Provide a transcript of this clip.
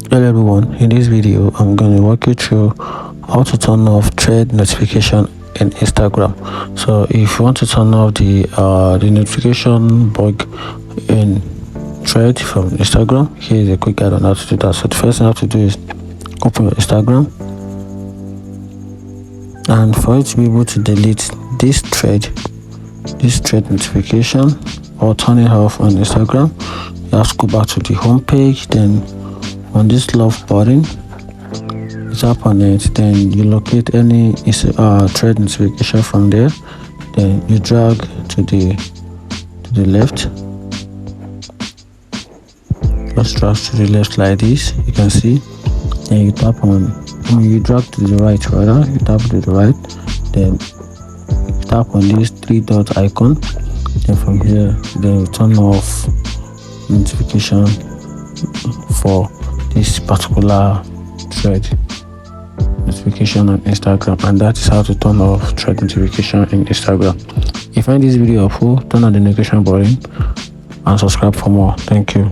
Hello everyone, in this video I'm going to walk you through how to turn off thread notification in Instagram. So if you want to turn off the notification bug in thread from Instagram, here is a quick guide on how to do that. So the first thing you have to do is open your Instagram, and for you to be able to delete this thread notification or turn it off on Instagram, you have to go back to the home page. Then on this love button, tap on it, then you locate any thread notification from there, then you drag to the left, just drag to the left like this, you can see. Then you tap on, you drag to the right, rather you tap to the right, then you tap on this three dot icon. Then from here, then you turn off notification for this particular thread notification on Instagram, and that is how to turn off thread notification in Instagram. If you find this video helpful, turn on the notification button and subscribe for more. Thank you.